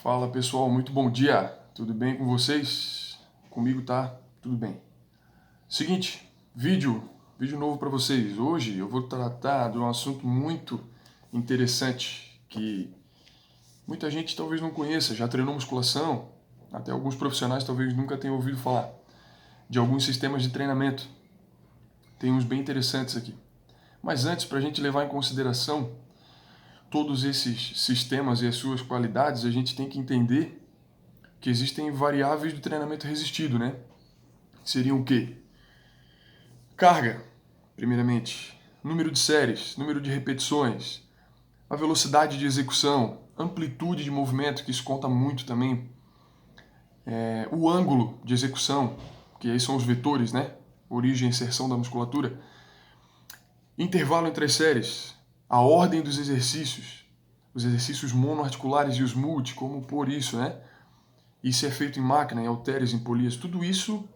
Fala pessoal, muito bom dia. Tudo bem com vocês? Comigo tá tudo bem. Seguinte, vídeo novo para vocês. Hoje eu vou tratar de um assunto muito interessante que muita gente talvez não conheça, já treinou musculação, até alguns profissionais talvez nunca tenham ouvido falar de alguns sistemas de treinamento. Tem uns bem interessantes aqui. Mas antes, para a gente levar em consideração todos esses sistemas e as suas qualidades, a gente tem que entender que existem variáveis do treinamento resistido, né? Seriam o quê? Carga, primeiramente, número de séries, número de repetições, a velocidade de execução, amplitude de movimento, que isso conta muito também, o ângulo de execução, que aí são os vetores, né? Origem e inserção da musculatura, intervalo entre as séries, a ordem dos exercícios, os exercícios monoarticulares e os multi, como por isso, né? Isso é feito em máquina, em halteres, em polias, tudo isso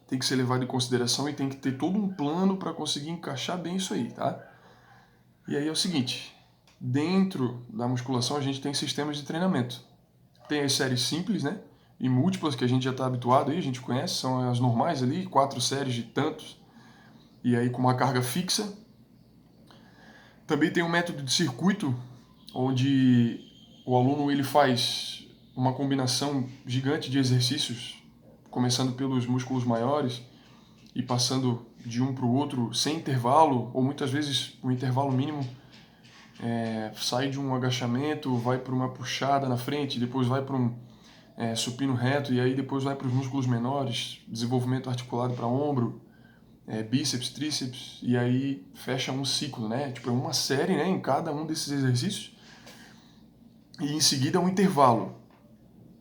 tem que ser levado em consideração e tem que ter todo um plano para conseguir encaixar bem isso aí, tá? E aí é o seguinte, dentro da musculação a gente tem sistemas de treinamento. Tem as séries simples, né? E múltiplas, que a gente já está habituado aí, a gente conhece, são as normais ali, 4 séries de tantos, e aí com uma carga fixa. Também tem um método de circuito, onde o aluno ele faz uma combinação gigante de exercícios, começando pelos músculos maiores, e passando de um para o outro sem intervalo, ou muitas vezes o intervalo mínimo sai de um agachamento, vai para uma puxada na frente, depois vai para um supino reto, e aí depois vai para os músculos menores, desenvolvimento articulado para ombro, bíceps, tríceps, e aí fecha um ciclo, né? Tipo, é uma série, né, em cada um desses exercícios, e em seguida um intervalo.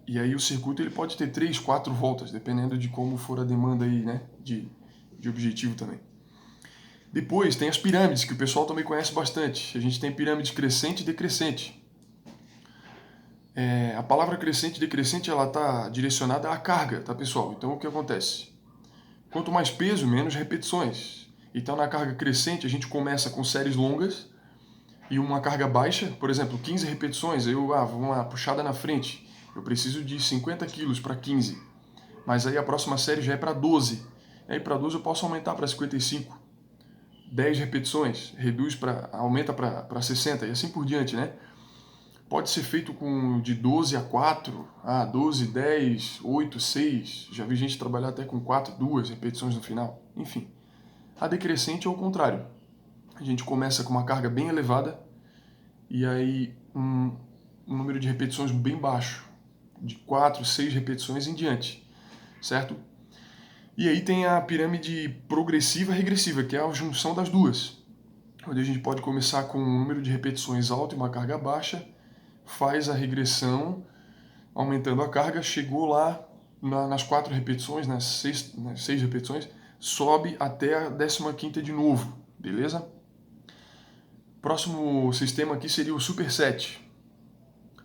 E aí o circuito ele pode ter 3, 4 voltas, dependendo de como for a demanda aí, né, de objetivo também. Depois tem as pirâmides, que o pessoal também conhece bastante. A gente tem pirâmide crescente e decrescente. A palavra crescente e decrescente ela está direcionada à carga, tá pessoal? Então o que acontece? Quanto mais peso, menos repetições. Então na carga crescente a gente começa com séries longas e uma carga baixa, por exemplo, 15 repetições, vou uma puxada na frente, eu preciso de 50 quilos para 15, mas aí a próxima série já é para 12, aí para 12 eu posso aumentar para 55, 10 repetições, aumenta para 60 e assim por diante, né? Pode ser feito com de 12 a 4, 12, 10, 8, 6. Já vi gente trabalhar até com 4, 2 repetições no final. Enfim, a decrescente é o contrário. A gente começa com uma carga bem elevada e aí um número de repetições bem baixo, de 4, 6 repetições em diante, certo? E aí tem a pirâmide progressiva e regressiva, que é a junção das duas, onde a gente pode começar com um número de repetições alto e uma carga baixa, faz a regressão, aumentando a carga, chegou lá nas 4 repetições, nas 6 repetições, sobe até a 15ª de novo, beleza? Próximo sistema aqui seria o superset,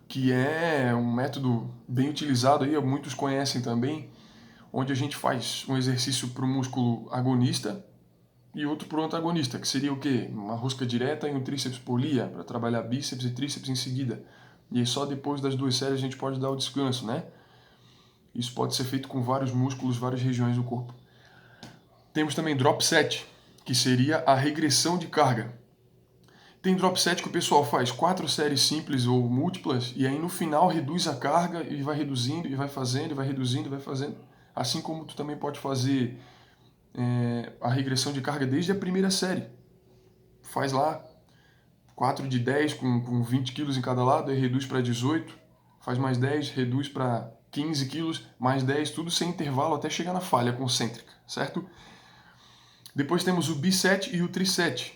que é um método bem utilizado aí, muitos conhecem também, onde a gente faz um exercício para o músculo agonista e outro para o antagonista, que seria o quê? Uma rosca direta e um tríceps polia, para trabalhar bíceps e tríceps em seguida. E aí só depois das 2 séries a gente pode dar o descanso, né? Isso pode ser feito com vários músculos, várias regiões do corpo. Temos também drop set, que seria a regressão de carga. Tem drop set que o pessoal faz 4 séries simples ou múltiplas e aí no final reduz a carga e vai reduzindo e vai fazendo, e vai reduzindo e vai fazendo. Assim como tu também pode fazer a regressão de carga desde a primeira série. Faz lá 4 de 10 com 20 quilos em cada lado, aí reduz para 18, faz mais 10, reduz para 15 quilos, mais 10, tudo sem intervalo até chegar na falha concêntrica, certo? Depois temos o biset e o triset,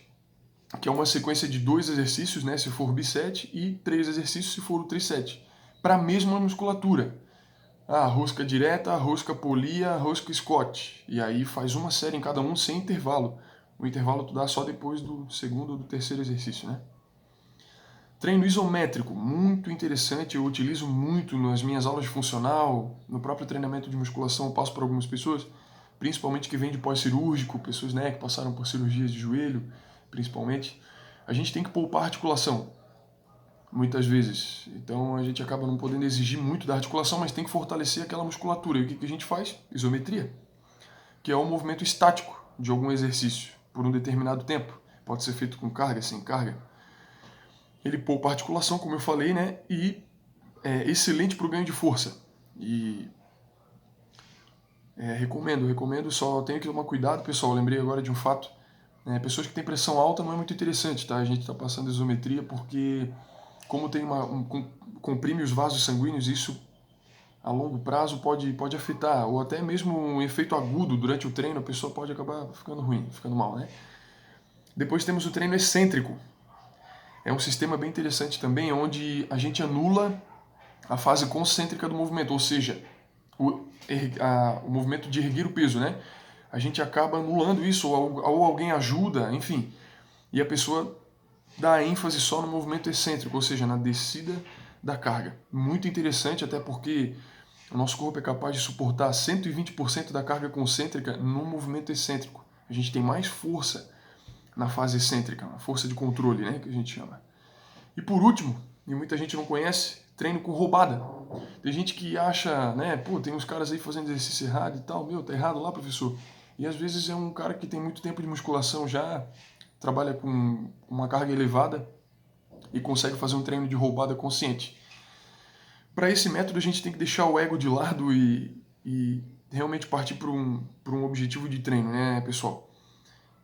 que é uma sequência de 2 exercícios, né, se for o biset, e 3 exercícios se for o triset, para a mesma musculatura. Rosca direta, rosca polia, rosca Scott. E aí faz uma série em cada um sem intervalo. O intervalo tu dá só depois do segundo ou do terceiro exercício, né? Treino isométrico, muito interessante, eu utilizo muito nas minhas aulas de funcional, no próprio treinamento de musculação eu passo para algumas pessoas, principalmente que vêm de pós-cirúrgico, pessoas, né, que passaram por cirurgias de joelho, principalmente. A gente tem que poupar a articulação. muitas vezes. Então a gente acaba não podendo exigir muito da articulação, mas tem que fortalecer aquela musculatura. E o que a gente faz? Isometria, que é um movimento estático de algum exercício por um determinado tempo. Pode ser feito com carga, sem carga. Ele poupa a articulação, como eu falei, né? E é excelente para o ganho de força. E recomendo, só tenho que tomar cuidado, pessoal. Eu lembrei agora de um fato. Pessoas que têm pressão alta não é muito interessante, tá? A gente está passando isometria porque, como tem comprime os vasos sanguíneos, isso a longo prazo pode afetar, ou até mesmo um efeito agudo durante o treino, a pessoa pode acabar ficando ruim, ficando mal, né? Depois temos o treino excêntrico. É um sistema bem interessante também, onde a gente anula a fase concêntrica do movimento, ou seja, o movimento de erguer o peso, né? A gente acaba anulando isso, ou alguém ajuda, enfim, e a pessoa dá ênfase só no movimento excêntrico, ou seja, na descida da carga. Muito interessante, até porque o nosso corpo é capaz de suportar 120% da carga concêntrica no movimento excêntrico. A gente tem mais força na fase excêntrica, a força de controle, né, que a gente chama. E por último, e muita gente não conhece, treino com roubada. Tem gente que acha, né, pô, tem uns caras aí fazendo exercício errado e tal, meu, tá errado lá, professor. E às vezes é um cara que tem muito tempo de musculação já, trabalha com uma carga elevada e consegue fazer um treino de roubada consciente. Para esse método a gente tem que deixar o ego de lado e realmente partir para um objetivo de treino, né, pessoal?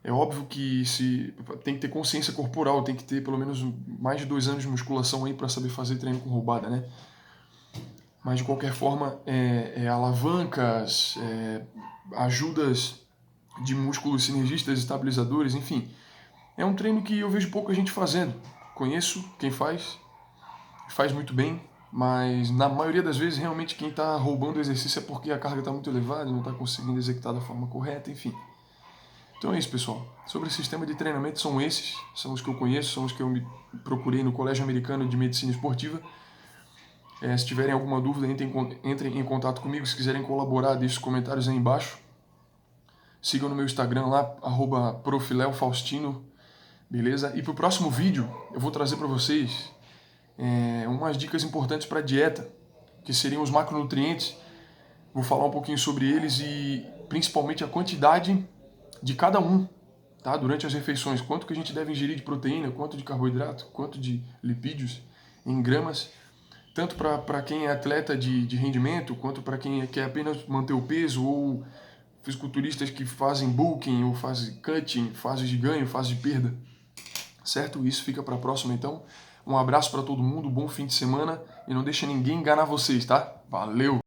É óbvio que tem que ter consciência corporal, tem que ter pelo menos mais de 2 anos de musculação aí para saber fazer treino com roubada, né? Mas de qualquer forma, alavancas, ajudas de músculos sinergistas, estabilizadores, enfim. É um treino que eu vejo pouca gente fazendo. Conheço quem faz muito bem, mas na maioria das vezes realmente quem está roubando o exercício é porque a carga está muito elevada, não está conseguindo executar da forma correta, enfim. Então é isso, pessoal. Sobre o sistema de treinamento são esses, são os que eu conheço, são os que eu me procurei no Colégio Americano de Medicina Esportiva. Se tiverem alguma dúvida, entrem em contato comigo. Se quiserem colaborar, deixem os comentários aí embaixo. Sigam no meu Instagram lá, @profileofaustino, beleza? E para o próximo vídeo, eu vou trazer para vocês umas dicas importantes para a dieta, que seriam os macronutrientes. Vou falar um pouquinho sobre eles e principalmente a quantidade de cada um, tá? Durante as refeições, quanto que a gente deve ingerir de proteína, quanto de carboidrato, quanto de lipídios em gramas, tanto para quem é atleta de rendimento, quanto para quem quer apenas manter o peso, ou fisiculturistas que fazem bulking, ou fazem cutting, fases de ganho, fases de perda, certo? Isso fica para a próxima, então. Um abraço para todo mundo, bom fim de semana e não deixa ninguém enganar vocês, tá? Valeu!